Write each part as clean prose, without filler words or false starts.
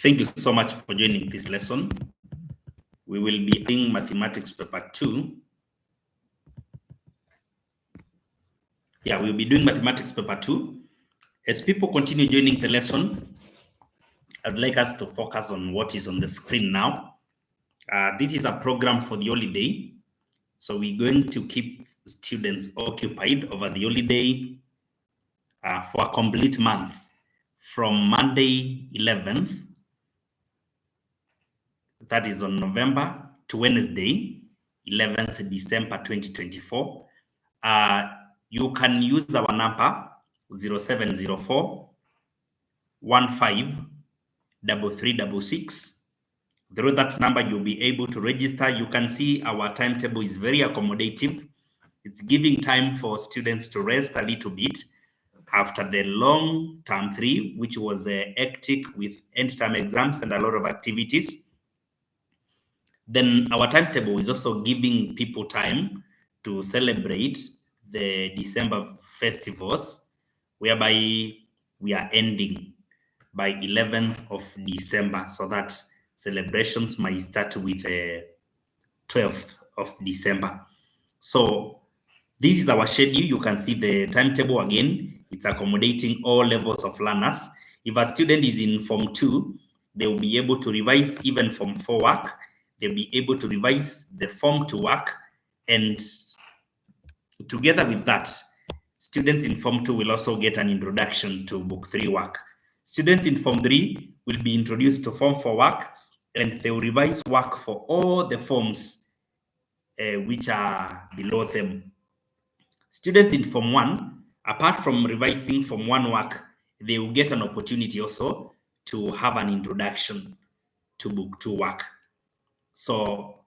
Thank you so much for joining this lesson. We will be doing mathematics paper 2. Yeah, we'll be doing mathematics paper 2. As people continue joining the lesson, I'd like us to focus on what is on the screen now. This is a program for the holiday. So we're going to keep students occupied over the holiday for a complete month from Monday 11th, that is on November, to Wednesday 11th December 2024. You can use our number 0704 15 3366. Through that number, you'll be able to register. You can see our timetable is very accommodative. It's giving time for students to rest a little bit after the long term 3, which was hectic with end term exams and a lot of activities. Then our timetable is also giving people time to celebrate the December festivals, whereby we are ending by 11th of December, so that celebrations might start with 12th of December. So this is our schedule. You can see the timetable again. It's accommodating all levels of learners. If a student is in Form 2, they will be able to revise even Form 4 work. They'll be able to revise the Form 2 work. And together with that, students in Form 2 will also get an introduction to Book 3 work. Students in Form 3 will be introduced to Form 4 work, and they will revise work for all the forms which are below them. Students in Form 1, apart from revising Form 1 work, they will get an opportunity also to have an introduction to Book 2 work. So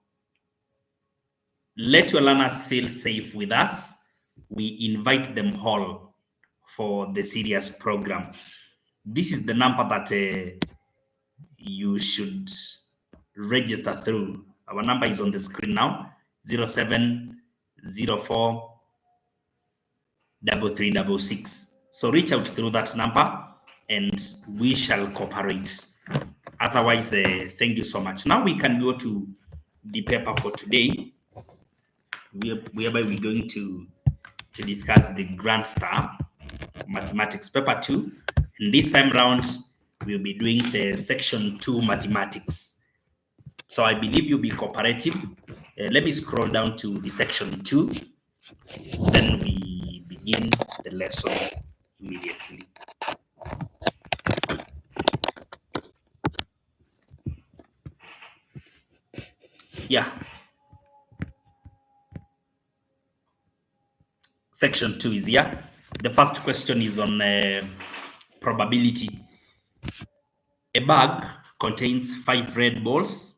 let your learners feel safe with us. We invite them all for the serious program. This is the number that you should register through. Our number is on the screen now, 0704 3366. So reach out through that number and we shall cooperate. Otherwise, thank you so much. Now we can go to the paper for today, whereby we're going to discuss the Grand Star Mathematics paper 2. And this time round, we'll be doing the section 2 mathematics. So I believe you'll be cooperative. Let me scroll down to the section 2. Then we begin the lesson immediately. Yeah. Section 2 is here. The first question is on probability. A bag contains 5 red balls,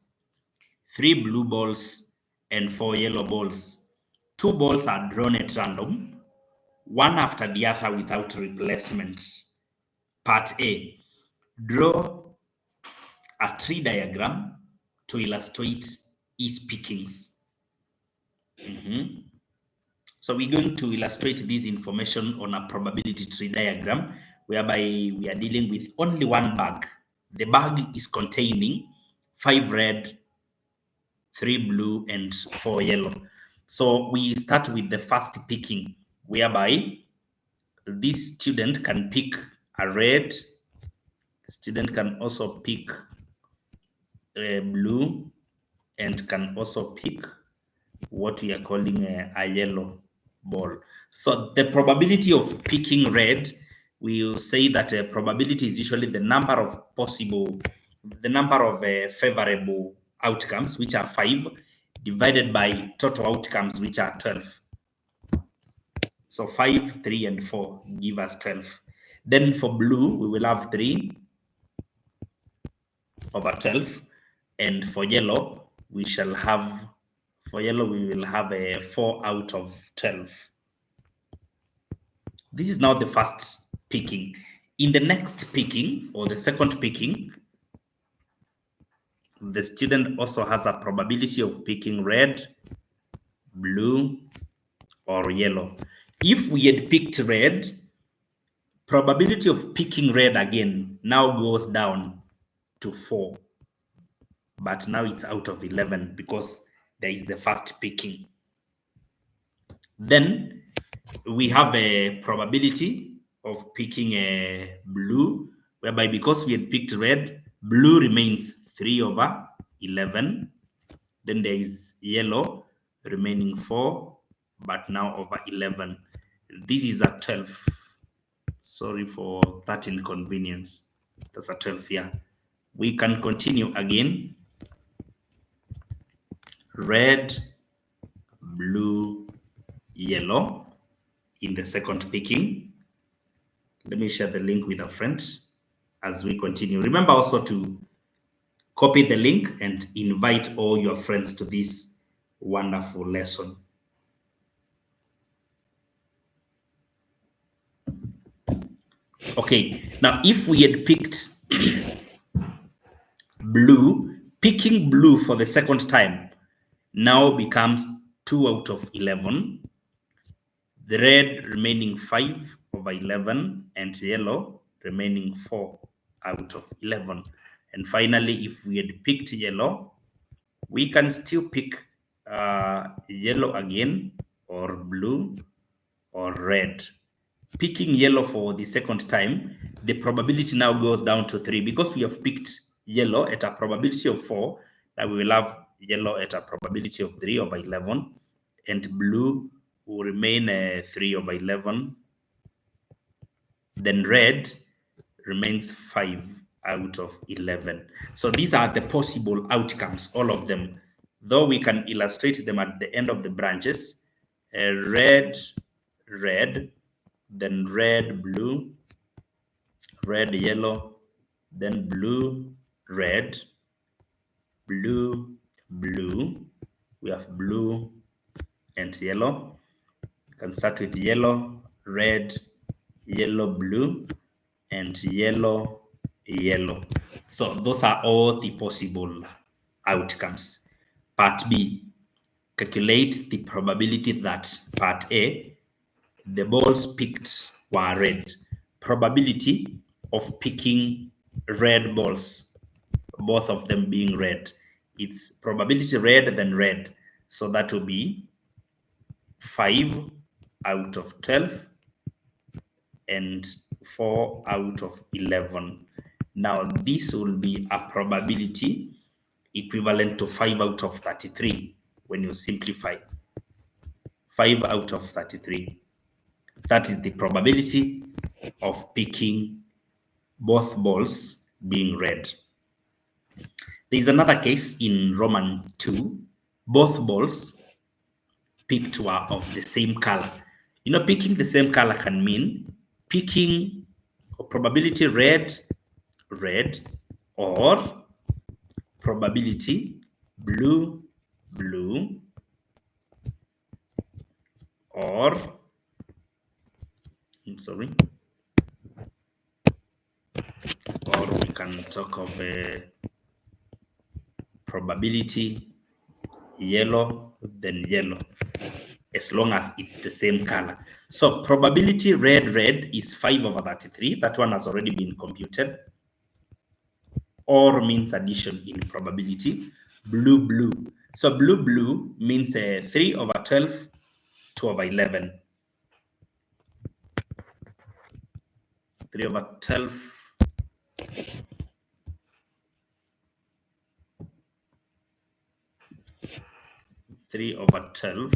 3 blue balls, and 4 yellow balls. 2 balls are drawn at random, one after the other without replacement. Part A, draw a tree diagram to illustrate each pickings. So we're going to illustrate this information on a probability tree diagram, whereby we are dealing with only one bag. The bag is containing 5 red, 3 blue, and 4 yellow. So we start with the first picking, whereby this student can pick a red. The student can also pick a blue and can also pick what we are calling a yellow ball. So the probability of picking red, we will say that probability is usually the number of favorable outcomes, which are 5, divided by total outcomes, which are 12. So 5, 3, and 4 give us 12. Then for blue, we will have 3 over 12. And for yellow, we will have a 4 out of 12. This is now the first picking. In the next picking, or the second picking, the student also has a probability of picking red, blue, or yellow. If we had picked red, probability of picking red again now goes down to 4, but now it's out of 11 because there is the first picking. Then we have a probability of picking a blue, whereby because we had picked red, blue remains 3 over 11. Then there is yellow remaining 4, but now over 11. This is a 12. Sorry for that inconvenience. That's a 12 here. We can continue again. Red, blue, yellow in the second picking. Let me share the link with a friend as we continue. Remember also to copy the link and invite all your friends to this wonderful lesson. Okay, now if we had picked blue, picking blue for the second time now becomes 2 out of 11. The red remaining 5 over 11, and yellow remaining 4 out of 11. And finally, if we had picked yellow, we can still pick yellow again, or blue, or red. Picking yellow for the second time, the probability now goes down to 3 because we have picked yellow at a probability of 4. Now we will have yellow at a probability of 3 over 11, and blue will remain 3 over 11. Then red remains 5 out of 11. So these are the possible outcomes, all of them, though we can illustrate them at the end of the branches. Red, red, then red, blue, red, yellow, then blue, red, blue, blue. We have blue and yellow. You can start with yellow, red, yellow, blue, and yellow, yellow. So those are all the possible outcomes. Part B, calculate the probability that part A, the balls picked were red. Probability of picking red balls, both of them being red. It's probability red then red. So that will be 5 out of 12 and 4 out of 11. Now this will be a probability equivalent to 5 out of 33 when you simplify. 5 out of 33. That is the probability of picking both balls being red. There is another case in Roman 2. Both balls picked were of the same color. You know, picking the same color can mean picking probability red, red, or probability blue, blue, or or we can talk of a probability yellow, then yellow, as long as it's the same color. So probability red, red is 5 over 33. That one has already been computed. Or means addition in probability. Blue, blue. So blue, blue means 3 over 12, 2 over 11. 3 over 12. 3 over 12.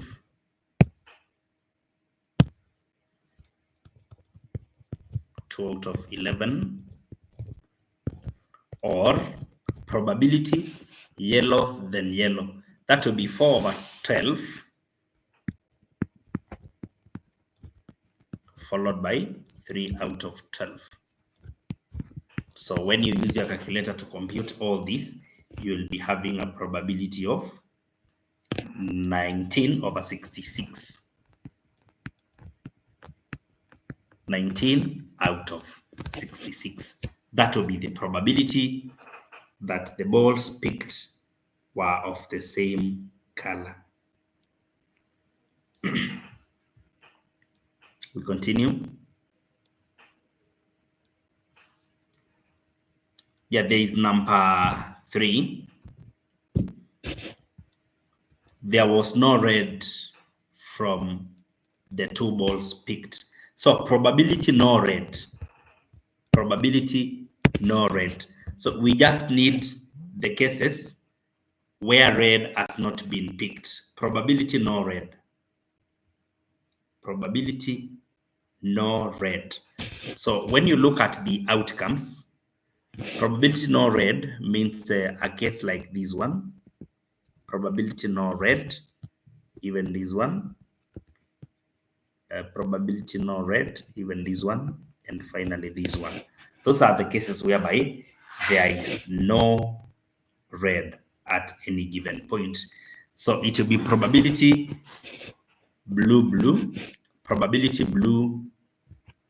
2 out of 11. Or probability yellow then yellow. That will be 4 over 12 followed by 3 out of 12. So when you use your calculator to compute all this, you'll be having a probability of 19 over 66. 19 out of 66. That will be the probability that the balls picked were of the same color. We continue. Yeah, there is number 3. There was no red from the 2 balls picked. So probability no red. Probability no red. So we just need the cases where red has not been picked. Probability no red. Probability no red. So when you look at the outcomes, probability no red means a case like this one. Probability no red, even this one. Probability no red, even this one, and finally this one. Those are the cases whereby there is no red at any given point. So it will be probability blue, probability blue,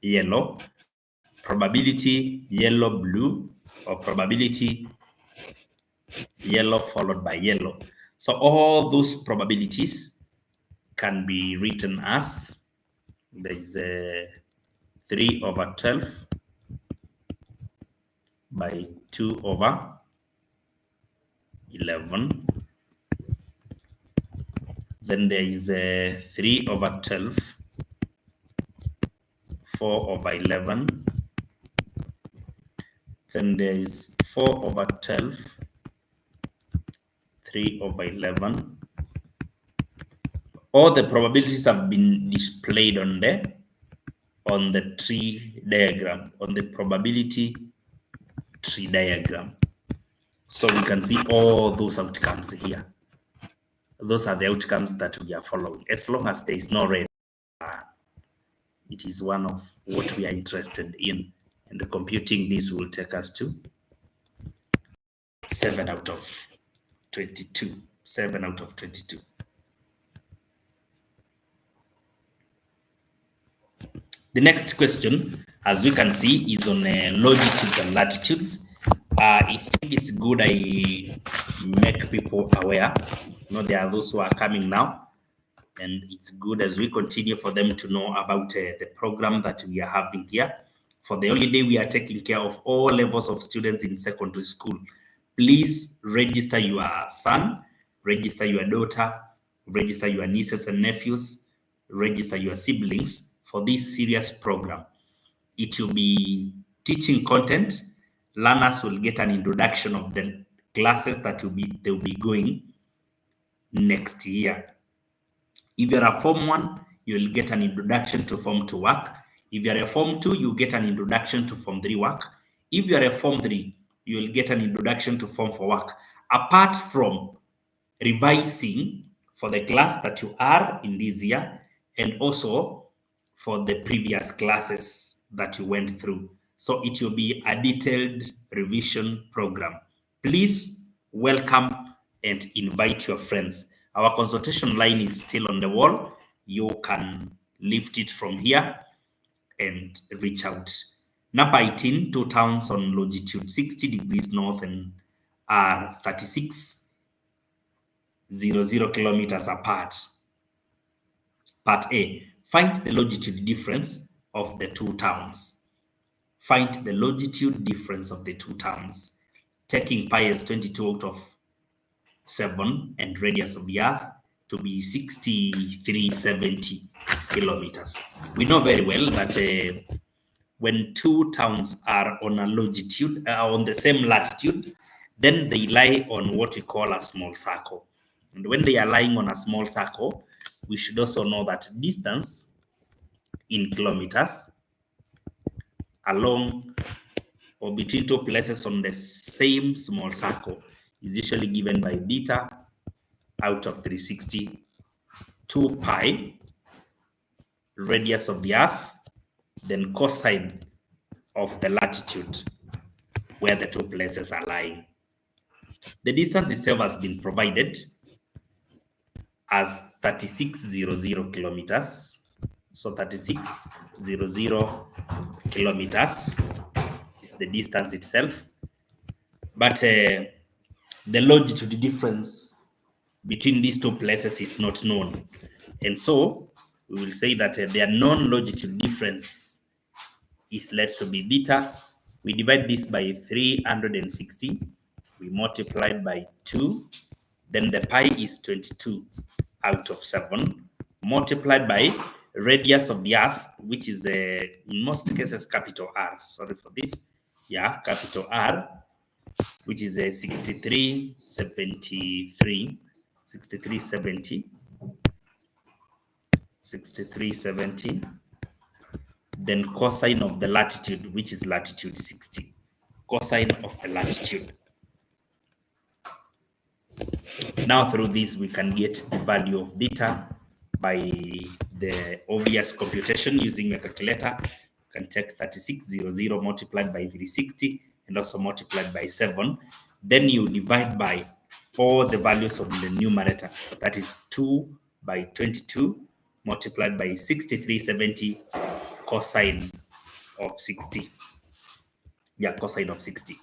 yellow, probability yellow, blue, or probability yellow followed by yellow. So all those probabilities can be written as there is a 3 over 12 by 2 over 11. Then there is a 3 over 12, 4 over 11. Then there is 4 over 12, 3 over 11. All the probabilities have been displayed on the tree diagram, on the probability tree diagram. So we can see all those outcomes here. Those are the outcomes that we are following. As long as there is no red, it is one of what we are interested in. And the computing this will take us to 7 out of 22. 7 out of 22. The next question, as we can see, is on longitudes and latitudes. I think it's good I make people aware. There are those who are coming now, and it's good as we continue for them to know about the program that we are having here. For the holiday, we are taking care of all levels of students in secondary school. Please register your son, register your daughter, register your nieces and nephews, register your siblings for this serious program. It will be teaching content. Learners will get an introduction of the classes that they'll be going next year. If you're a Form 1, you'll get an introduction to Form 2 work. If you're a Form 2, you get an introduction to Form 3 work. If you're a Form 3, you'll get an introduction to Form 4 work. Apart from revising for the class that you are in this year, and also for the previous classes that you went through. So it will be a detailed revision program. Please welcome and invite your friends. Our consultation line is still on the wall. You can lift it from here and reach out. Number 18, 2 towns on longitude 60 degrees north and are 36.00 kilometers apart. Part A, find the longitude difference of the 2 towns. Find the longitude difference of the 2 towns. Taking pi as 22 out of 7 and radius of the Earth to be 6370 kilometers. We know very well that when 2 towns are on a longitude, on the same latitude, then they lie on what we call a small circle. And when they are lying on a small circle, we should also know that distance in kilometers along or between 2 places on the same small circle is usually given by beta out of 360, 2 pi, radius of the Earth, then cosine of the latitude where the 2 places are lying. The distance itself has been provided as 3600 kilometers. So 3600 kilometers is the distance itself. But the longitude difference between these 2 places is not known. And so we will say that their known longitude difference is let to be beta We divide this by 360. We multiply by 2. Then the pi is 22 out of 7, multiplied by radius of the earth, which is in most cases capital R. Sorry for this. Yeah, capital R, which is a 6373, 6370, 6370. Then cosine of the latitude, which is latitude 60. Cosine of the latitude. Now through this, we can get the value of beta by the obvious computation using a calculator. You can take 3600 multiplied by 360 and also multiplied by 7. Then you divide by all the values of the numerator. That is 2 by 22 multiplied by 6370 cosine of 60. Yeah, cosine of 60.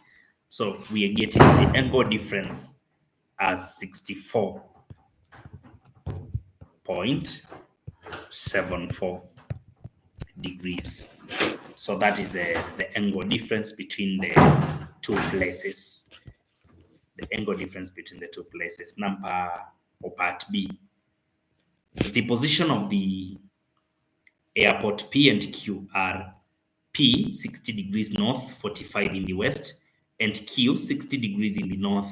So we are getting the angle difference as 64.74 degrees. So that is the angle difference between the two places. The angle difference between the two places. Number or part B. The position of the airport P and Q are P 60 degrees north, 45 in the west, and Q 60 degrees in the north,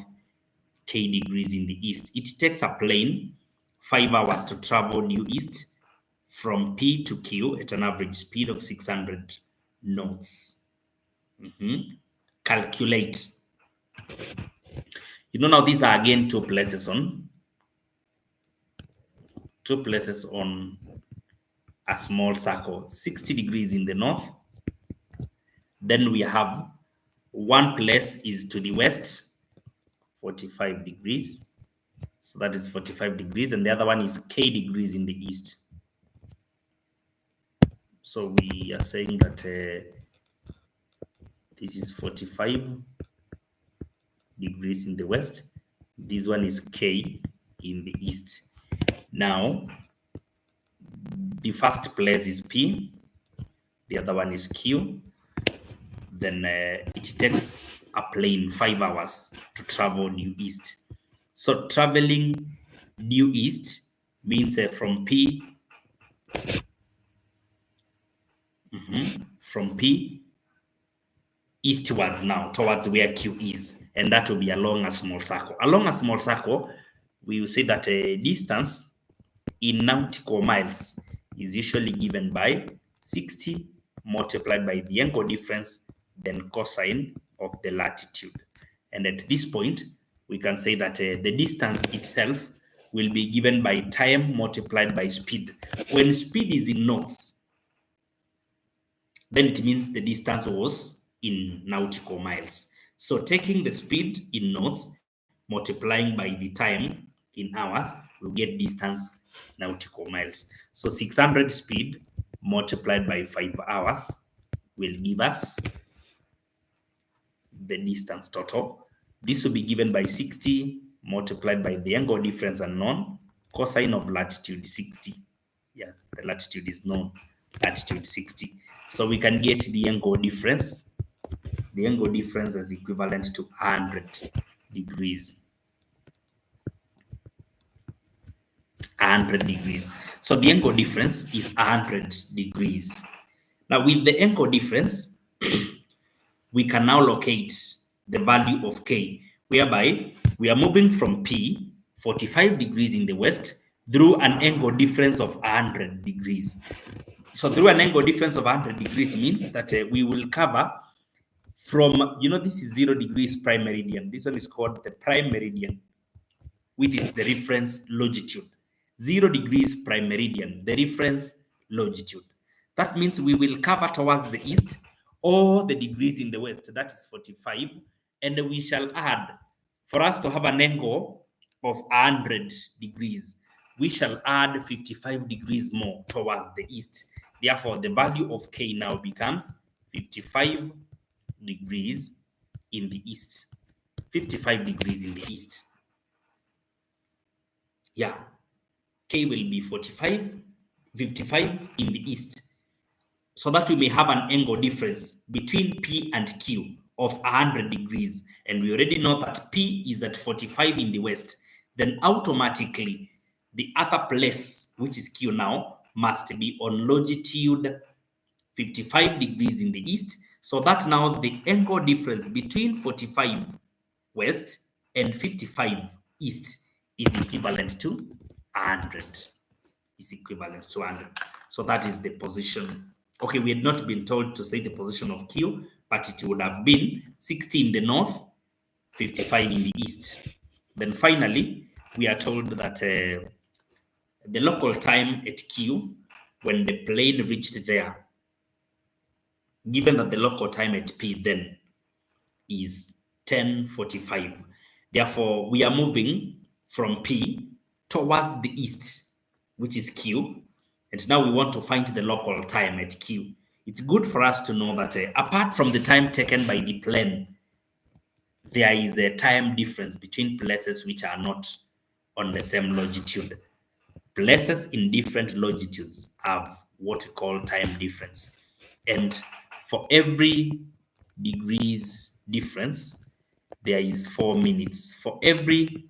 K degrees in the east. It takes a plane 5 hours to travel due east from P to Q at an average speed of 600 knots. Calculate. Now these are again two places on a small circle, 60 degrees in the north. Then we have one place is to the west, 45 degrees. So that is 45 degrees. And the other one is K degrees in the east. So we are saying that this is 45 degrees in the west. This one is K in the east. Now, the first place is P. The other one is Q. Then it takes a plane 5 hours to travel due east. So traveling due east means from P eastwards now towards where Q is, and that will be along a small circle. Along a small circle, we will say that a distance in nautical miles is usually given by 60 multiplied by the angle difference, then cosine of the latitude. And at this point, we can say that the distance itself will be given by time multiplied by speed. When speed is in knots, then it means the distance was in nautical miles. So taking the speed in knots, multiplying by the time in hours, we'll get distance nautical miles. So 600 speed multiplied by 5 hours will give us the distance total. This will be given by 60 multiplied by the angle difference unknown, cosine of latitude 60. Yes, the latitude is known, latitude 60. So we can get the angle difference. The angle difference is equivalent to 100 degrees. 100 degrees. So the angle difference is 100 degrees. Now with the angle difference, we can now locate the value of K, whereby we are moving from P, 45 degrees in the west, through an angle difference of 100 degrees. So through an angle difference of 100 degrees means that we will cover from, this is 0 degrees prime meridian. This one is called the prime meridian, which is the reference longitude. 0 degrees prime meridian, the reference longitude. That means we will cover towards the east all the degrees in the west, that is 45, and we shall add, for us to have an angle of 100 degrees, we shall add 55 degrees more towards the east. Therefore, the value of K now becomes 55 degrees in the east. 55 degrees in the east. Yeah. K will be 55 in the east. so that we may have an angle difference between P and Q of 100 degrees. And we already know that P is at 45 in the west. Then automatically, the other place, which is Q now, must be on longitude 55 degrees in the east. So that now the angle difference between 45 west and 55 east is equivalent to 100. Is equivalent to 100. So that is the position. Okay, we had not been told to say the position of Q, but it would have been 60 in the north, 55 in the east. Then finally, we are told that the local time at Q, when the plane reached there, given that the local time at P then is 10:45. Therefore, we are moving from P towards the east, which is Q. And now we want to find the local time at Q. It's good for us to know that apart from the time taken by the plane, there is a time difference between places which are not on the same longitude. Places in different longitudes have what we call time difference. And for every degrees difference, there is 4 minutes. For every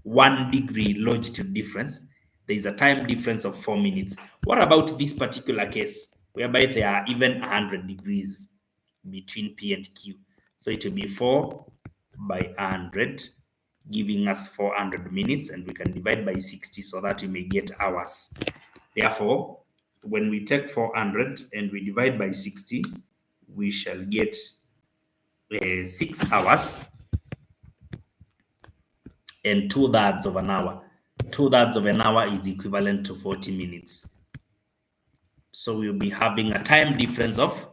1 degree longitude difference, there is a time difference of 4 minutes. What about this particular case, whereby there are even 100 degrees between P and Q? So it will be 4 by 100, giving us 400 minutes, and we can divide by 60 so that we may get hours. Therefore, when we take 400 and we divide by 60, we shall get 6 hours and 2/3 of an hour. 2/3 of an hour is equivalent to 40 minutes. So we'll be having a time difference of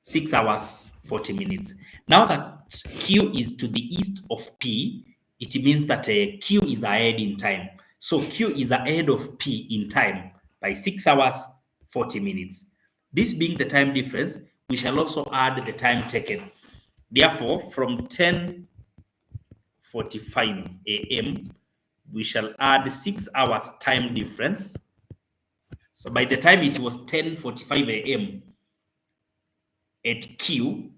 6 hours, 40 minutes. Now that Q is to the east of P, it means that Q is ahead in time. So Q is ahead of P in time by 6 hours, 40 minutes. This being the time difference, we shall also add the time taken. Therefore, from 10:45 a.m., we shall add 6 hours time difference. So by the time it was 10:45 a.m. at Q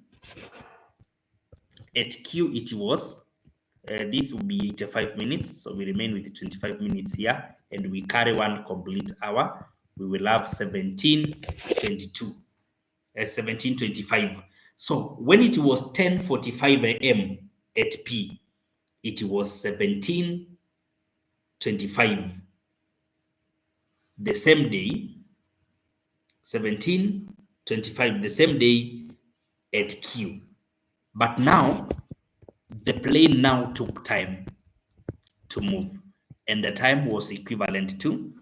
it was, this will be 85 minutes. So we remain with the 25 minutes here, and we carry 1 complete hour. We will have 17:25. So when it was 10:45 a.m. at P, it was 17:25 the same day, 17:25 the same day at Q. But now, the plane now took time to move, and the time was equivalent to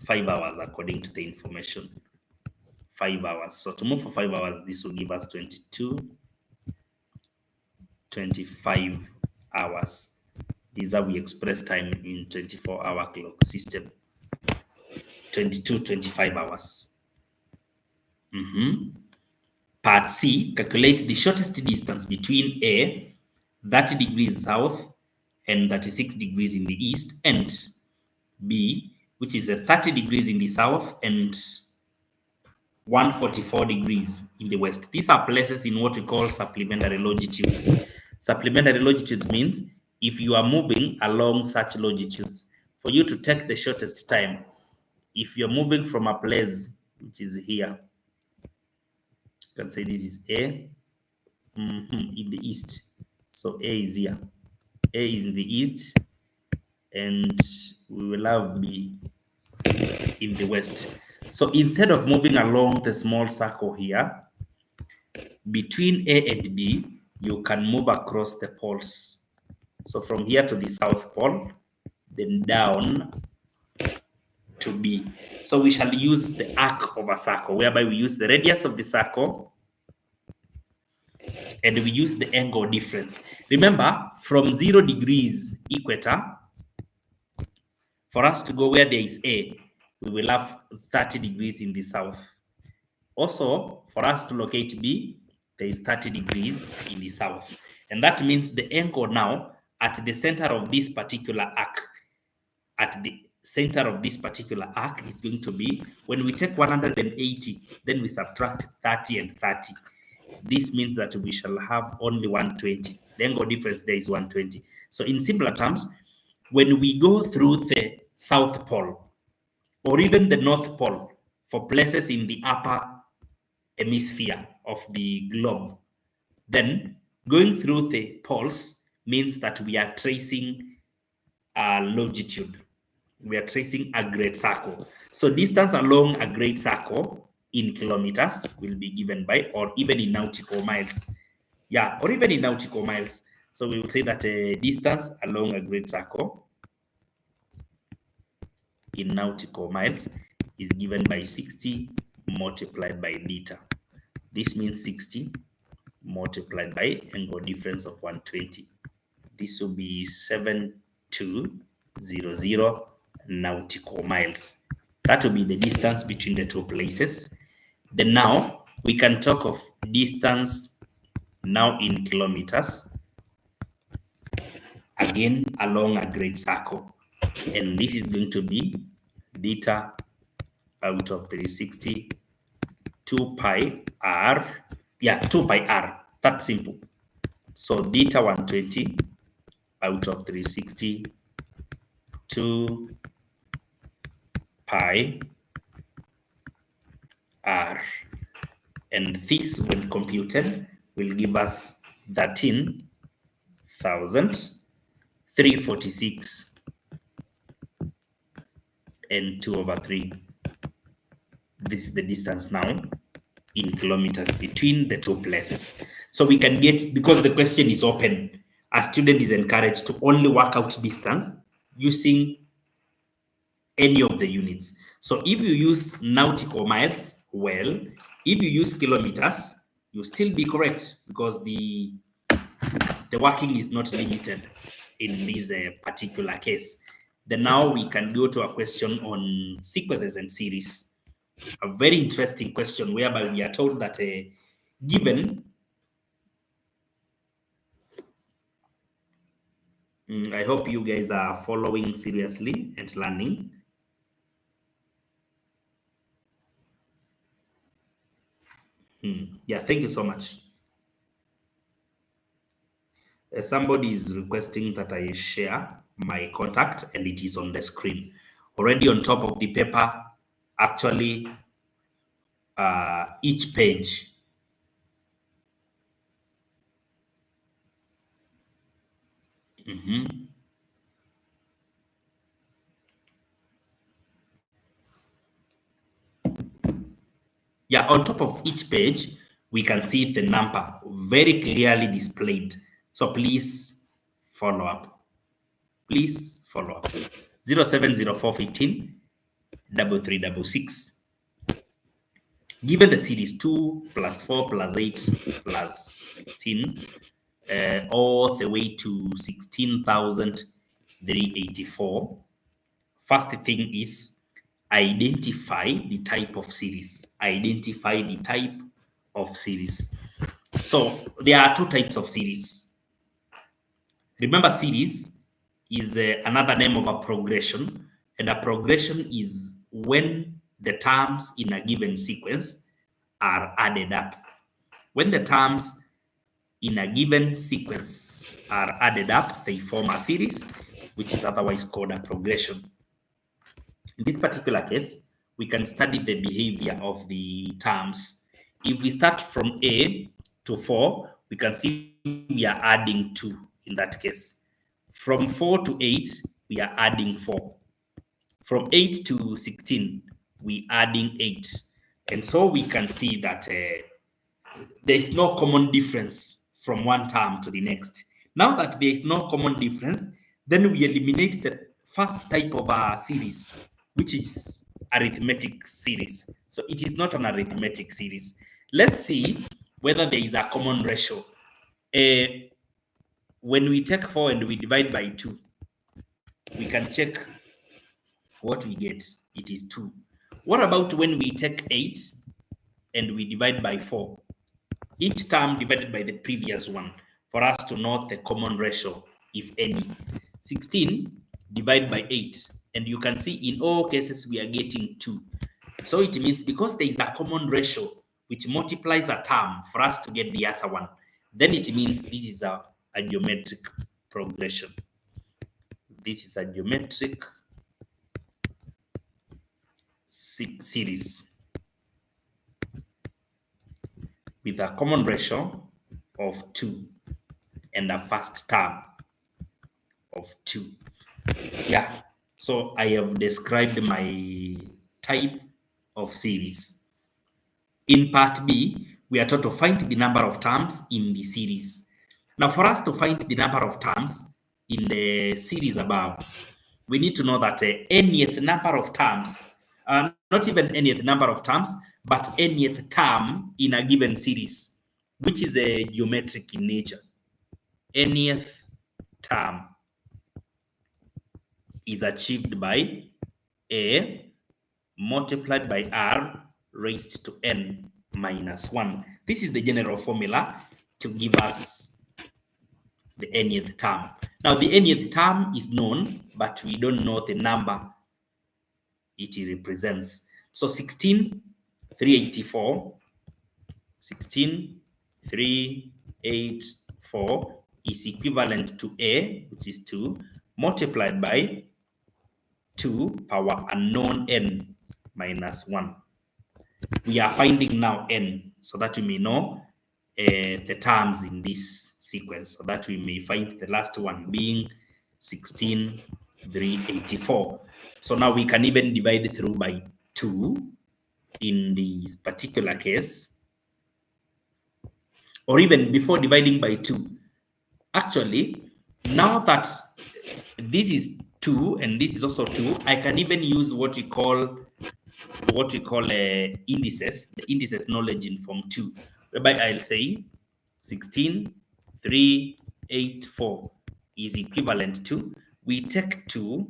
5 hours according to the information. 5 hours. So to move for 5 hours, this will give us 25 hours. This is how we express time in 24-hour clock system. 25 hours. Part C, calculate the shortest distance between A, 30 degrees south and 36 degrees in the east, and B, which is 30 degrees in the south and 144 degrees in the west. These are places in what we call supplementary longitudes. Supplementary longitudes means if you are moving along such longitudes, for you to take the shortest time, if you're moving from a place which is here, you can say this is A, in the east. So A is here. A is in the east, and we will have B in the west. So instead of moving along the small circle here, between A and B, you can move across the poles. So from here to the South Pole, then down to B. So we shall use the arc of a circle, whereby we use the radius of the circle and we use the angle difference. Remember, from 0 degrees equator, for us to go where there is A, we will have 30 degrees in the south. Also, for us to locate B, there is 30 degrees in the south. And that means the angle now at the center of this particular arc, at the center of this particular arc is going to be, when we take 180, then we subtract 30 and 30. This means that we shall have only 120. The angle difference there is 120. So in simpler terms, when we go through the South Pole or even the North Pole for places in the upper hemisphere of the globe, then going through the poles means that we are tracing a longitude. We are tracing a great circle. So distance along a great circle in kilometers will be given by, or even in nautical miles. Yeah, or even in nautical miles. So we will say that a distance along a great circle in nautical miles is given by 60 multiplied by meter. This means 60 multiplied by angle difference of 120. This will be 7200 nautical miles. That will be the distance between the two places. Then now we can talk of distance now in kilometers, again along a great circle. And this is going to be theta out of 360, 2 pi r. Yeah, 2 pi r. That's simple. So theta 120 out of 360, 2 pi r. And this, when computed, will give us 13,346 and 2/3. This is the distance now in kilometers between the two places. So we can get, because the question is open, a student is encouraged to only work out distance using any of the units. So if you use nautical miles, well, if you use kilometers, you'll still be correct, because the working is not limited in this particular case. Then now we can go to a question on sequences and series. A very interesting question whereby we are told that given, I hope you guys are following seriously and learning. Yeah, thank you so much. Somebody is requesting that I share my contact, and it is on the screen. Already on top of the paper, actually, each page. Yeah, on top of each page, we can see the number very clearly displayed. So please follow up. Please follow up. 070415 3366. Given the series 2 plus 4 plus 8 plus 16, all the way to 16,384. First thing is identify the type of series. Identify the type of series. So there are two types of series. Remember, series is another name of a progression, and a progression is when the terms in a given sequence are added up. When the terms in a given sequence are added up, they form a series, which is otherwise called a progression. In this particular case, we can study the behavior of the terms. If we start from A to 4, we can see we are adding 2 in that case. From 4 to 8, we are adding 4. From 8 to 16, we are adding 8. And so we can see that there is no common difference from one term to the next. Now that there is no common difference, then we eliminate the first type of a series, which is arithmetic series. So it is not an arithmetic series. Let's see whether there is a common ratio. When we take 4 and we divide by 2, we can check what we get. It is 2. What about when we take 8 and we divide by 4? Each term divided by the previous one, for us to note the common ratio, if any. 16 divided by 8, And you can see in all cases we are getting 2. So it means because there is a common ratio which multiplies a term for us to get the other one, then it means this is a geometric progression. This is a geometric series with a common ratio of 2 and a first term of 2. Yeah, so I have described my type of series. In part B, we are taught to find the number of terms in the series. Now, for us to find the number of terms in the series above, we need to know that nth number of terms, not even nth number of terms, but nth term in a given series, which is a geometric in nature. Nth term is achieved by A multiplied by R raised to N minus 1. This is the general formula to give us the nth term. Now, the nth term is known, but we don't know the number it represents. So 16,384, 16,384 is equivalent to A, which is 2, multiplied by 2 power unknown n minus 1. We are finding now n so that we may know the terms in this sequence, so that we may find the last one being 16,384. So now we can even divide through by 2 in this particular case, or even before dividing by 2. Actually, now that this is 2 and this is also 2, I can even use what we call indices, the indices knowledge in form 2, whereby I'll say 16,384 is equivalent to, we take 2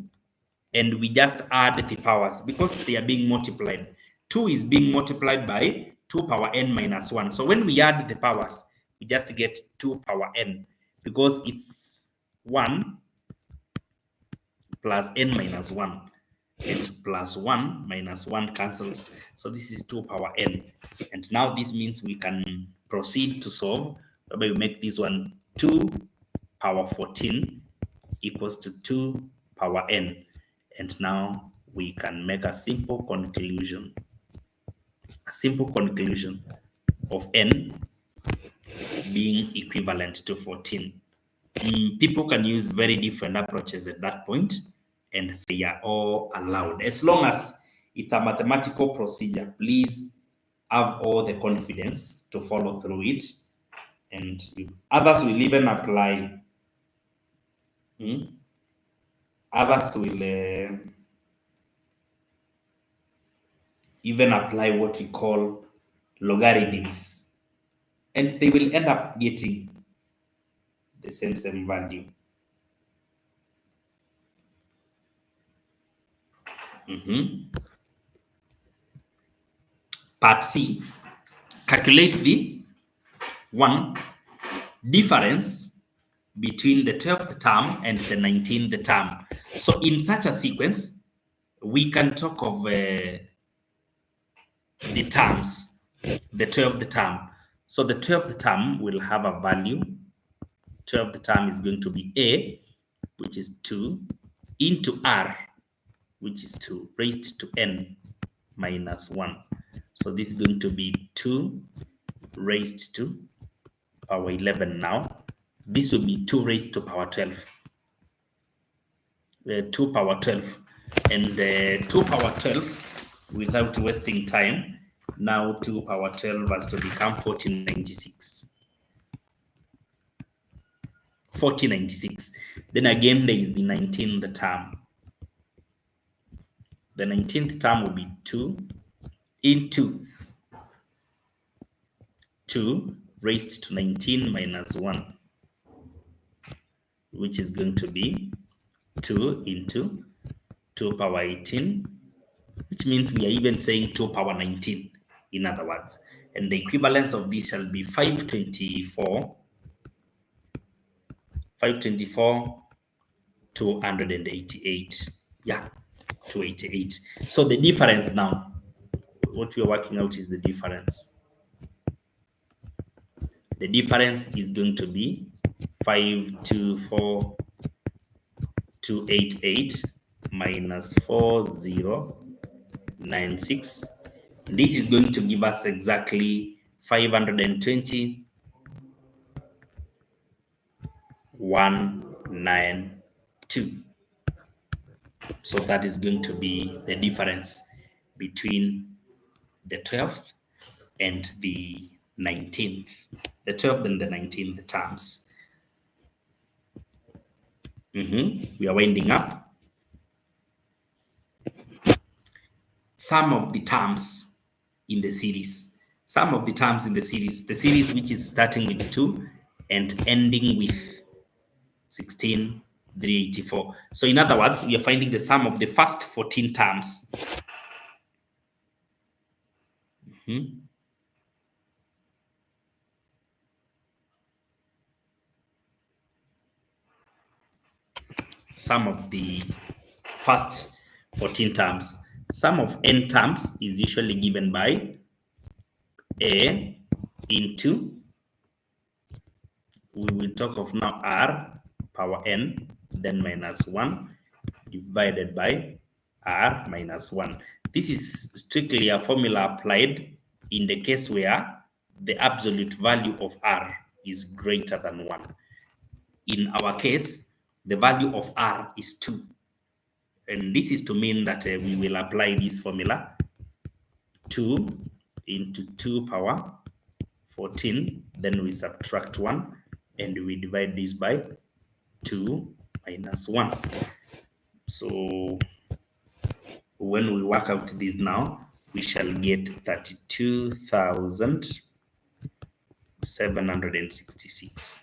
and we just add the powers because they are being multiplied. 2 is being multiplied by 2 power n minus 1. So when we add the powers, we just get 2 power n because it's 1 plus n minus 1. And plus 1 minus 1 cancels. So this is 2 power n. And now this means we can proceed to solve, whereby we make this one 2 power 14 equals to 2 power n. And now we can make a simple conclusion. A simple conclusion of n being equivalent to 14. People can use very different approaches at that point, and they are all allowed. As long as it's a mathematical procedure, please have all the confidence to follow through it. And others will even apply. Others will even apply what we call logarithms. And they will end up getting the same value. Part C, calculate the 1 difference between the 12th term and the 19th term. So in such a sequence, we can talk of the terms, the 12th term. So the 12th term will have a value. 12th term is going to be A, which is 2, into R, which is 2, raised to N minus 1. So this is going to be 2 raised to power 11 now. This will be 2 raised to power 12. 2 power 12. And 2 power 12, without wasting time, now 2 power 12 has to become 1496. 1496. Then again, there is the 19th term. The 19th term will be 2 into 2 raised to 19 minus 1, which is going to be 2 into 2 power 18, which means we are even saying 2 power 19, in other words. And the equivalence of this shall be 524, 288. Yeah. 288. So the difference now, what we are working out is the difference. The difference is going to be 524,288 minus 4096. This is going to give us exactly 520,192. So that is going to be the difference between the 12th and the 19th. The 12th and the 19th terms. We are winding up. Some of the terms in the series. The series which is starting with 2 and ending with 16,384. So in other words, we are finding the sum of the first 14 terms. Sum of the first 14 terms. Sum of n terms is usually given by A into, we will talk of now R power n, then minus 1 divided by R minus 1. This is strictly a formula applied in the case where the absolute value of R is greater than 1. In our case, the value of R is 2. And this is to mean that we will apply this formula, 2 into 2 power 14, then we subtract 1, and we divide this by 2 minus 1. So when we work out this now, we shall get 32,766.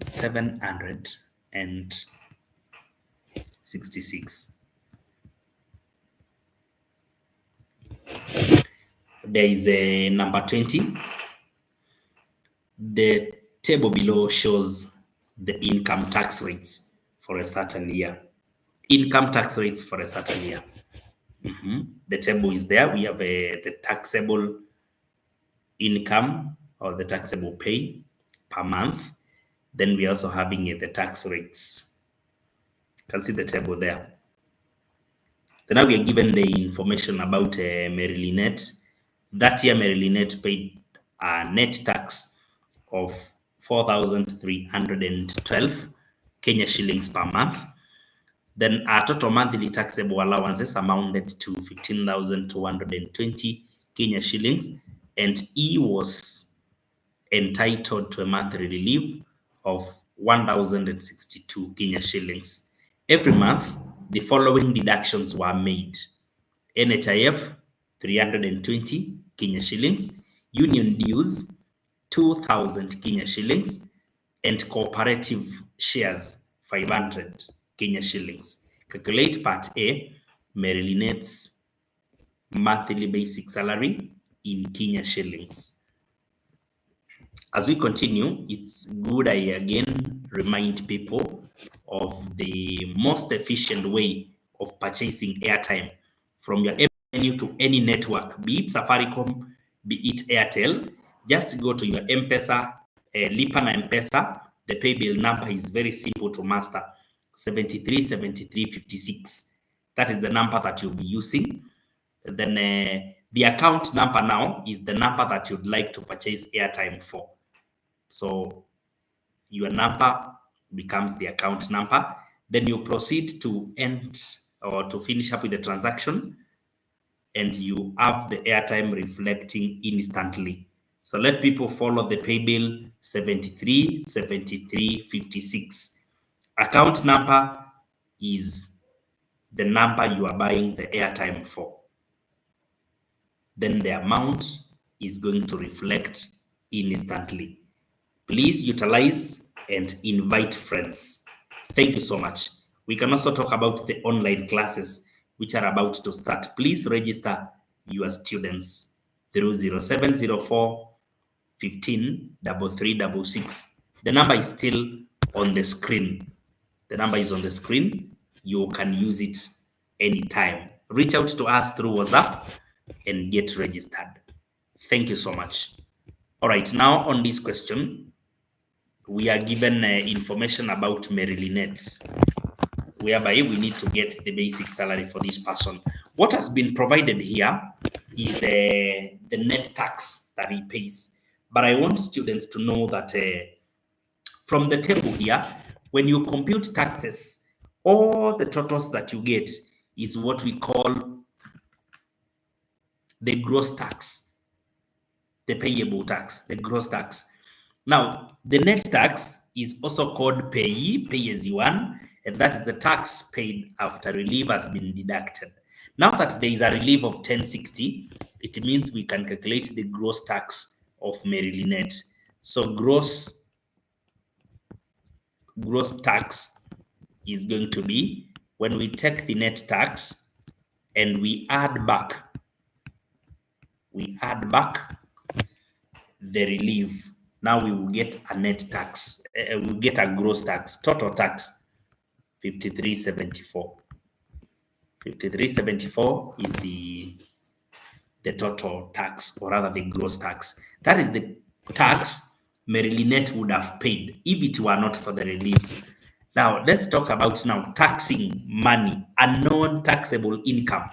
766. There is a number 20. The table below shows the income tax rates for a certain year. Income tax rates for a certain year. The table is there. We have the taxable income or the taxable pay per month. Then we are also having the tax rates. You can see the table there. So now we are given the information about Marylinette. That year, Marylinette paid a net tax of 4,312 Kenya shillings per month. Then our total monthly taxable allowances amounted to 15,220 Kenya shillings, and he was entitled to a monthly relief of 1,062 Kenya shillings. Every month, the following deductions were made: NHIF 320 Kenya shillings, union dues 2,000 Kenya shillings, and cooperative shares 500 Kenya shillings. Calculate part A, Marylinette's monthly basic salary in Kenya shillings. As we continue, it's good I again remind people of the most efficient way of purchasing airtime from your menu to any network, be it Safaricom, be it Airtel. Just go to your M-Pesa, Lipa na M-Pesa. The pay bill number is very simple to master, 737356. That is the number that you'll be using. Then the account number now is the number that you'd like to purchase airtime for. So your number becomes the account number. Then you proceed to end or to finish up with the transaction, and you have the airtime reflecting instantly. So let people follow the pay bill 737356. Account number is the number you are buying the airtime for. Then the amount is going to reflect instantly. Please utilize and invite friends. Thank you so much. We can also talk about the online classes which are about to start. Please register your students through 0704 15 3366. The number is still on the screen. The number is on the screen. you can use it anytime. Reach out to us through WhatsApp and get registered. Thank you so much. All right, now on this question, we are given information about Marylinette, whereby we need to get the basic salary for this person. What has been provided here is the net tax that he pays. But I want students to know that from the table here, when you compute taxes, all the totals that you get is what we call the gross tax, the payable tax, the gross tax. Now, the net tax is also called pay as you earn, and that is the tax paid after relief has been deducted. Now that there is a relief of 1060, it means we can calculate the gross tax of Marylinette. So gross tax is going to be when we take the net tax and we add back the relief. Now we will get a net tax. We'll get a gross tax, total tax, 5374. 5374 is the total tax, or rather the gross tax. That is the tax Marylinette would have paid if it were not for the relief. Now let's talk about now taxing money, a non-taxable income,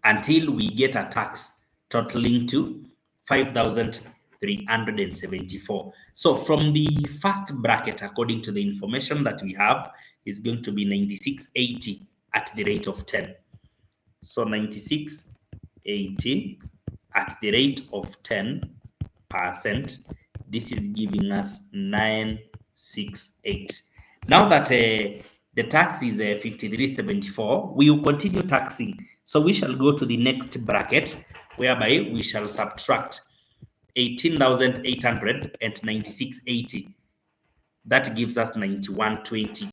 until we get a tax totaling to 5,374. So from the first bracket, according to the information that we have, is going to be 9680 at the rate of 10. So 9680 at the rate of 10%. This is giving us 968. Now that the tax is 5374, we will continue taxing. So we shall go to the next bracket, whereby we shall subtract 18,800 and 9680. That gives us 9120.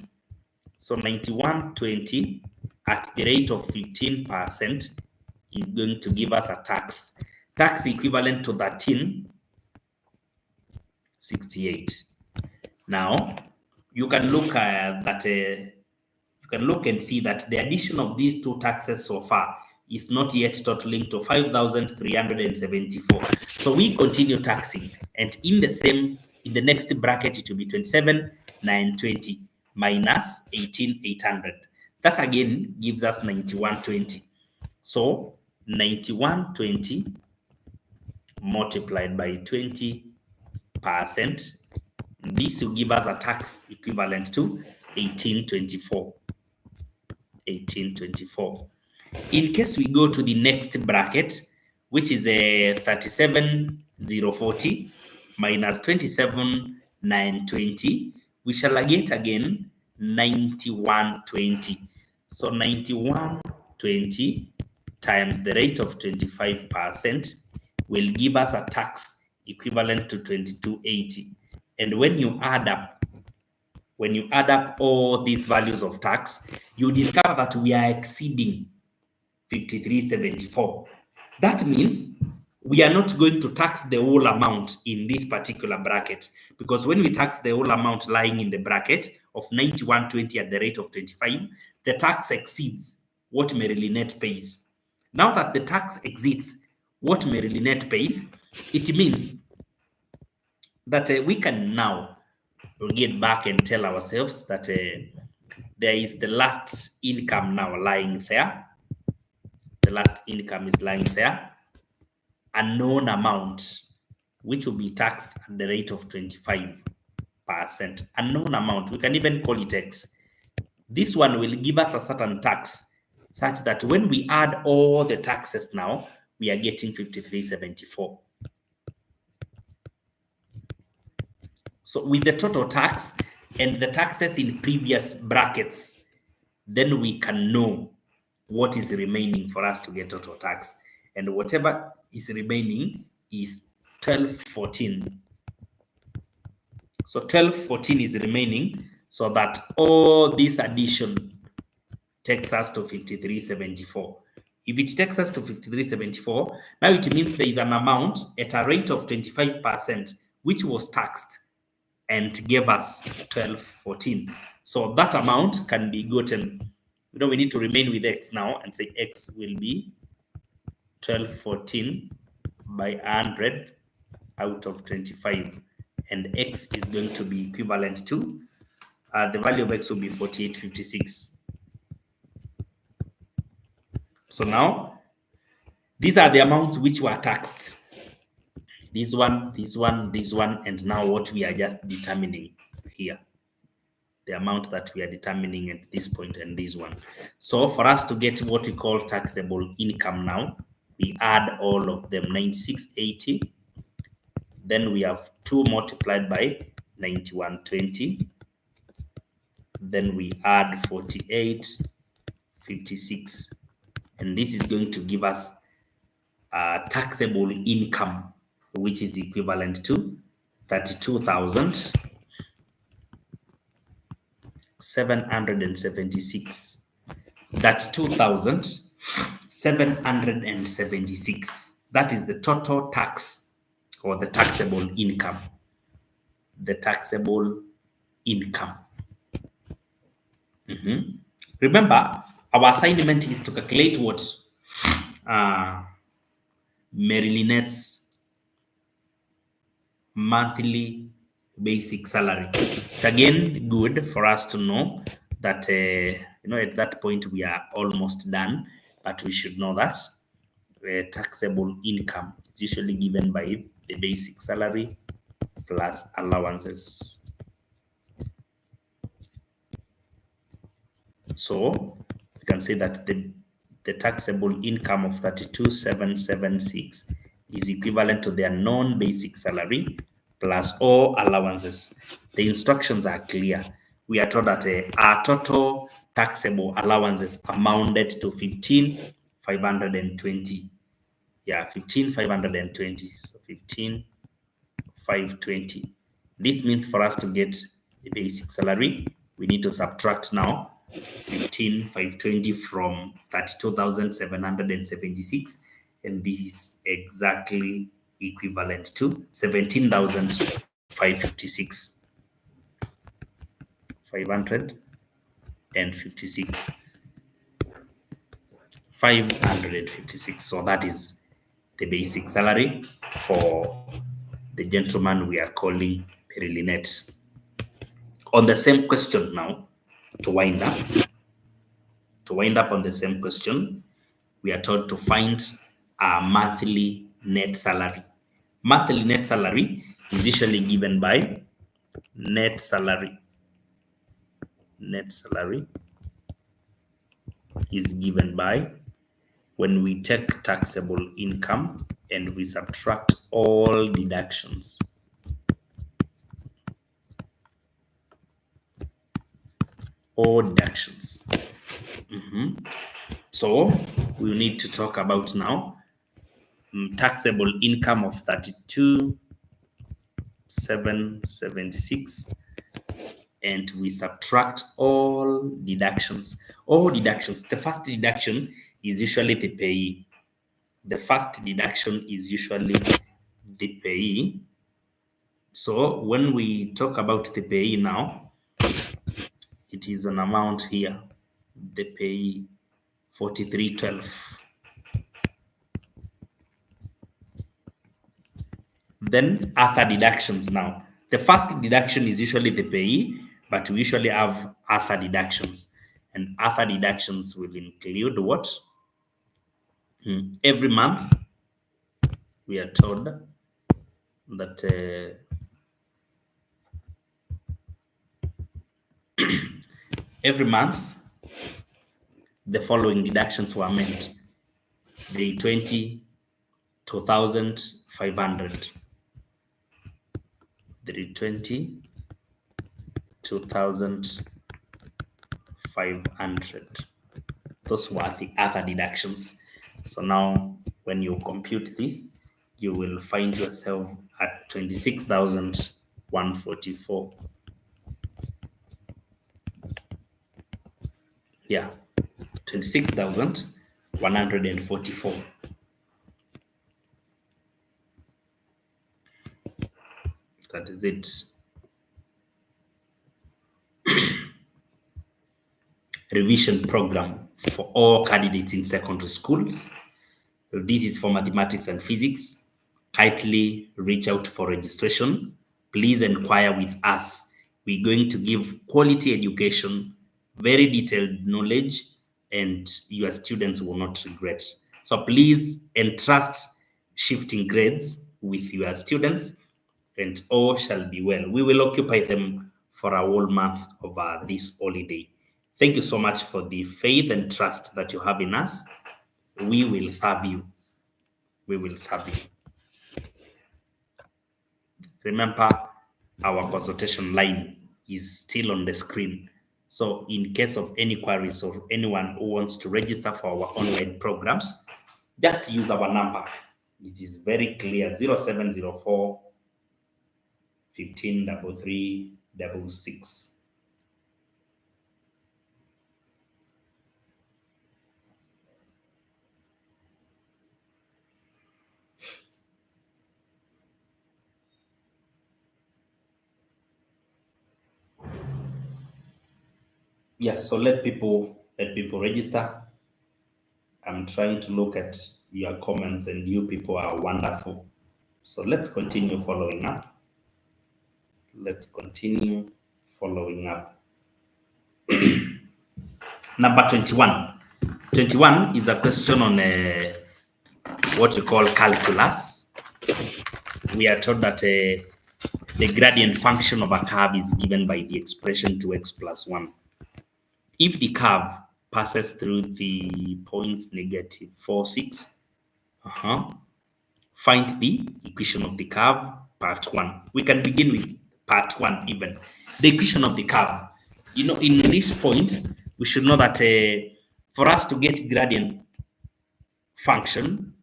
So 9120 at the rate of 15% is going to give us a tax equivalent to 1368. Now you can look at that. You can look and see that the addition of these two taxes so far is not yet totaling to 5,374. So we continue taxing, and in the next bracket it will be 27,920 minus 18,800. That again gives us 9120. So 9120 multiplied by 20%. This will give us a tax equivalent to 1824. 1824. In case we go to the next bracket, which is a 37,040 minus 27,920, we shall get again 9120. So 9120 times the rate of 25% will give us a tax equivalent to 2280. And when you add up all these values of tax, you discover that we are exceeding 5374. That means we are not going to tax the whole amount in this particular bracket, because when we tax the whole amount lying in the bracket of 9120 at the rate of 25, the tax exceeds what Marylinette pays. Now that the tax exceeds what Marylinette pays, it means that we can now get back and tell ourselves that there is the last income now lying there. The last income is lying there, a known amount, which will be taxed at the rate of 25%. A known amount, we can even call it X. This one will give us a certain tax, such that when we add all the taxes now, we are getting 5374. So with the total tax and the taxes in previous brackets, then we can know what is remaining for us to get total tax. And whatever is remaining is 1214. So 1214 is remaining, so that all this addition takes us to 5374. If it takes us to 5374, now it means there is an amount at a rate of 25%, which was taxed and gave us 1214. So that amount can be gotten. We need to remain with x now and say x will be 1214 by 100 out of 25, and x is going to be equivalent to the value of x will be 4856. So now these are the amounts which were taxed. This one, this one, this one, and now what we are just determining here. The amount that we are determining at this point and this one. So for us to get what we call taxable income now, we add all of them, 9680. Then we have 2 multiplied by 9120. Then we add 4856. And this is going to give us taxable income, which is equivalent to 32,776. That 2,776. That is the total tax or the taxable income. The taxable income. Remember, our assignment is to calculate what Mary Lynette's monthly basic salary. It's again good for us to know that at that point we are almost done, but we should know that taxable income is usually given by the basic salary plus allowances. So we can say that the taxable income of 32,776 is equivalent to their non-basic salary plus all allowances. The instructions are clear. We are told that our total taxable allowances amounted to 15,520. Yeah, 15,520. So 15,520. This means for us to get the basic salary, we need to subtract now 15,520 from 32,776, and this is exactly equivalent to 17,556. 556. 556. So that is the basic salary for the gentleman we are calling Mary Lynette. On the same question now, to wind up on the same question, we are told to find our monthly net salary. Monthly net salary is usually given by net salary. Net salary is given by when we take taxable income and we subtract all deductions. All deductions. So we need to talk about now taxable income of 32,776, and we subtract all deductions. All deductions. The first deduction is usually the payee. The first deduction is usually the payee. So when we talk about the payee now, it is an amount here. The payee 4312. Then other deductions now. The first deduction is usually the payee, but we usually have other deductions. And other deductions will include what? Every month, we are told that every month, the following deductions were made. The 22,500. The 22,500. Those were the other deductions. So now when you compute this, you will find yourself at 26,144. Yeah, 26,144. That is it. revision program for all candidates in secondary school. This is for mathematics and physics. Kindly reach out for registration. Please inquire with us. We're going to give quality education, very detailed knowledge, and your students will not regret. So please entrust shifting grades with your students, and all shall be well. We will occupy them for a whole month of this holiday. Thank you so much for the faith and trust that you have in us. We will serve you. We will serve you. Remember, our consultation line is still on the screen. So in case of any queries or anyone who wants to register for our online programs, just use our number. It is very clear, 0704 15 33 66. Yeah, so let people register. I'm trying to look at your comments, and you people are wonderful. So let's continue following up. Let's continue following up. Number 21. 21 is a question on what we call calculus. We are told that the gradient function of a curve is given by the expression 2x plus 1. If the curve passes through the points negative 4, 6, find the equation of the curve, part 1. We can begin with part 1 even. The equation of the curve. You know, in this point, we should know that for us to get gradient function,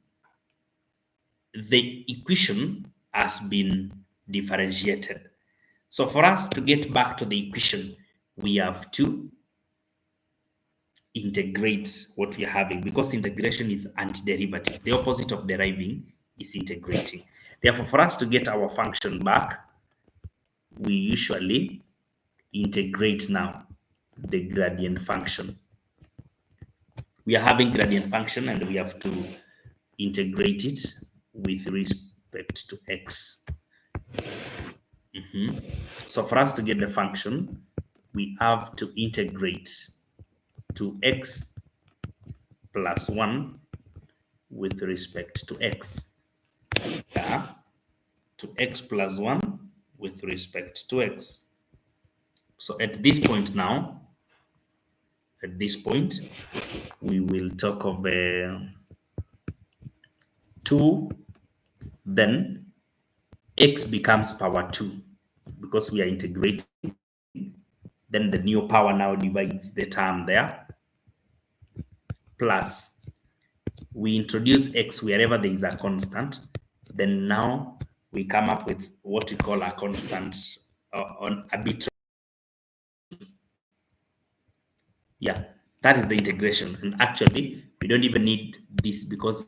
the equation has been differentiated. So for us to get back to the equation, we have to integrate what we are having, because integration is antiderivative. The opposite of deriving is integrating. Therefore, for us to get our function back, we usually integrate now the gradient function. We are having gradient function and we have to integrate it with respect to x. So for us to get the function, we have to integrate to x plus 1 with respect to x. Yeah, to x plus 1 with respect to x. So at this point now, we will talk of 2, then x becomes power 2 because we are integrating. Then the new power now divides the term there, plus we introduce x wherever there is a constant. Then now we come up with what we call a constant on arbitrary. Yeah, that is the integration. And actually, we don't even need this because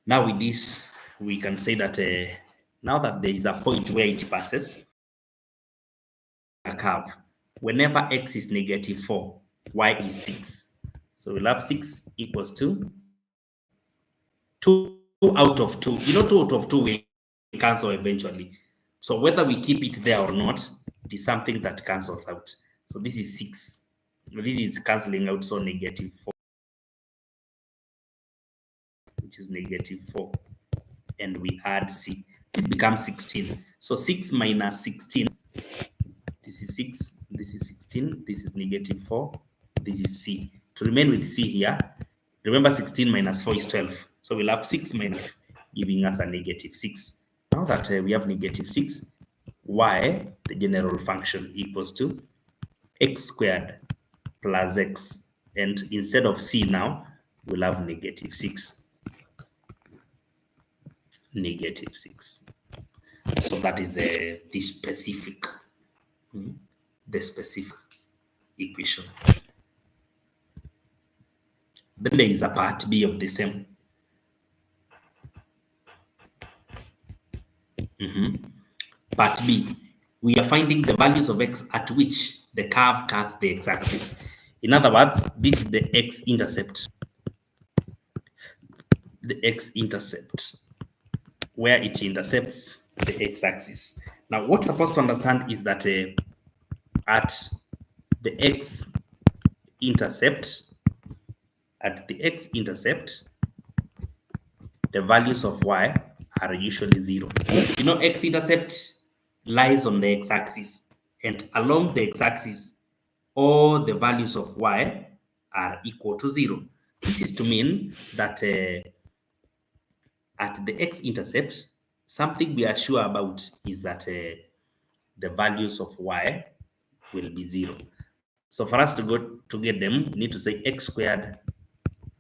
now with this, we can say that now that there is a point where it passes a curve, whenever x is negative 4, y is 6. So we'll have 6 equals to 2 out of 2. You know, 2 out of 2 will cancel eventually. So whether we keep it there or not, it is something that cancels out. So this is 6. This is cancelling out, so negative 4, which is negative 4. And we add c. This becomes 16. So 6 minus 16. This is 6. This is 16. This is negative 4. This is c. To remain with c here, remember 16 minus 4 is 12. So we'll have 6 minus, giving us a negative 6. Now that we have negative 6, y, the general function, equals to x squared plus x. And instead of c now, we'll have negative 6. Negative 6. So that is the specific equation. Then there is a part B of the same. Part B, we are finding the values of x at which the curve cuts the x-axis. In other words, this is the x-intercept. The x-intercept, where it intercepts the x-axis. Now, what you're supposed to understand is that at the x-intercept, the values of y are usually 0. You know, x-intercept lies on the x-axis, and along the x-axis, all the values of y are equal to 0. This is to mean that at the x-intercept, something we are sure about is that the values of y will be 0. So for us to get them, we need to say x squared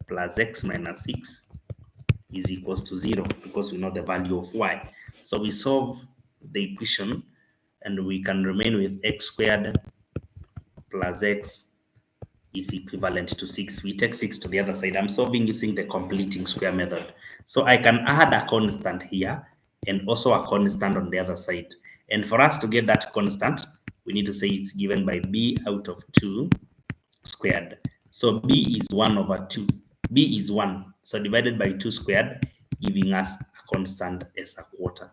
plus x minus 6 is equals to 0 because we know the value of y. So we solve the equation and we can remain with x squared plus x is equivalent to 6. We take 6 to the other side. I'm solving using the completing square method. So I can add a constant here and also a constant on the other side. And for us to get that constant, we need to say it's given by b out of 2 squared. So b is 1 over 2. B is 1. So divided by 2 squared, giving us a constant as a quarter.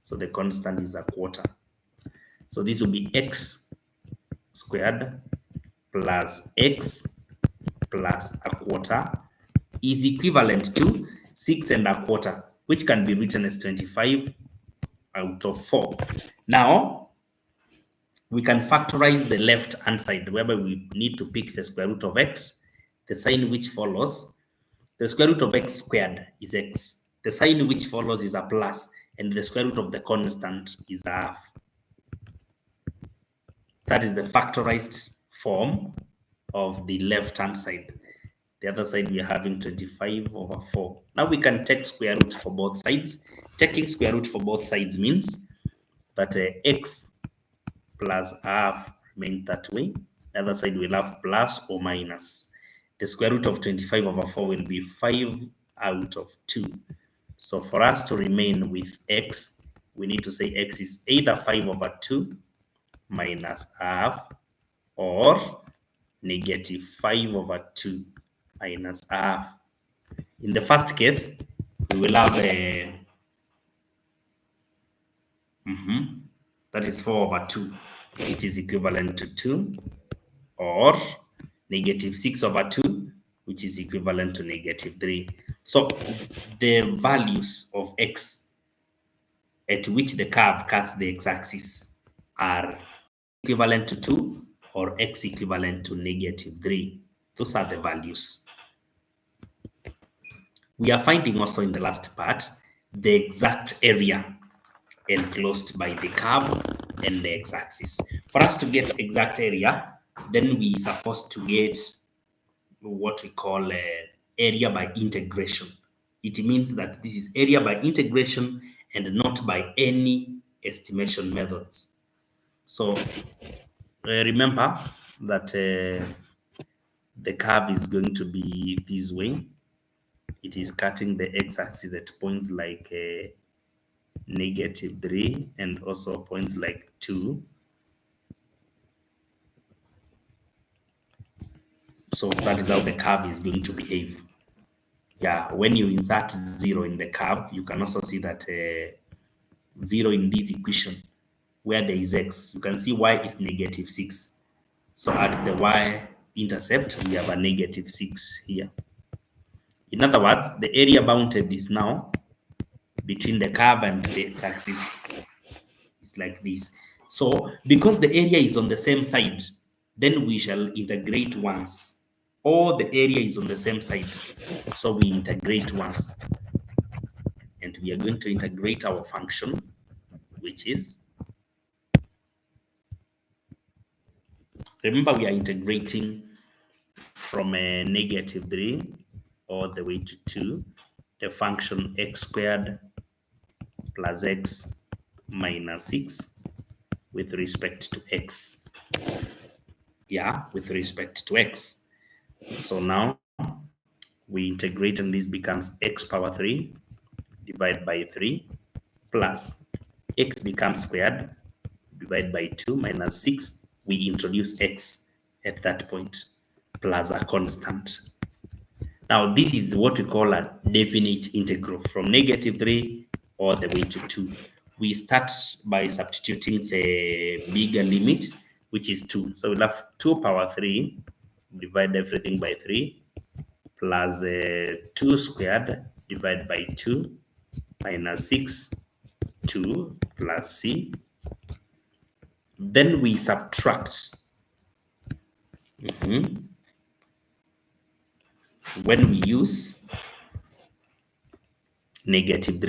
So the constant is a quarter. So this will be x squared plus x plus a quarter is equivalent to 6 and a quarter, which can be written as 25 out of 4. Now, we can factorize the left-hand side, whereby we need to pick the square root of x, the sign which follows. The square root of x squared is x. The sign which follows is a plus, and the square root of the constant is a half. That is the factorized form of the left-hand side. The other side, we are having 25 over 4. Now we can take square root for both sides. Taking square root for both sides means that x plus half remains that way. The other side will have plus or minus. The square root of 25 over 4 will be 5 out of 2. So for us to remain with x, we need to say x is either 5 over 2 minus half or negative 5 over 2 minus half. In the first case, we will have a that is 4 over 2, which is equivalent to 2, or negative 6 over 2, which is equivalent to negative 3. So the values of x at which the curve cuts the x-axis are equivalent to 2 or x equivalent to negative 3. Those are the values. We are finding also in the last part the exact area enclosed by the curve and the x-axis. For us to get exact area, then we are supposed to get what we call area by integration. It means that this is area by integration and not by any estimation methods. So remember that the curve is going to be this way. It is cutting the x-axis at points like negative 3 and also points like 2. So that is how the curve is going to behave. Yeah, when you insert 0 in the curve, you can also see that 0 in this equation, where there is x, you can see y is negative 6. So at the y-intercept, we have a negative 6 here. In other words, the area bounded is now between the curve and the x-axis. It's like this. So because the area is on the same side, then we shall integrate once. Or the area is on the same side, so we integrate once. And we are going to integrate our function, which is, remember we are integrating from a negative 3 all the way to 2, the function x squared plus x minus 6 with respect to x. Yeah, with respect to x. So now we integrate and this becomes x power 3 divided by 3 plus x becomes squared, divide by 2 minus 6, we introduce x at that point, plus a constant. Now, this is what we call a definite integral from -3 all the way to 2. We start by substituting the bigger limit, which is 2. So we'll have 2 power 3, divide everything by 3, plus 2 squared, divide by 2, minus 6, 2 plus c. Then we subtract. When we use -3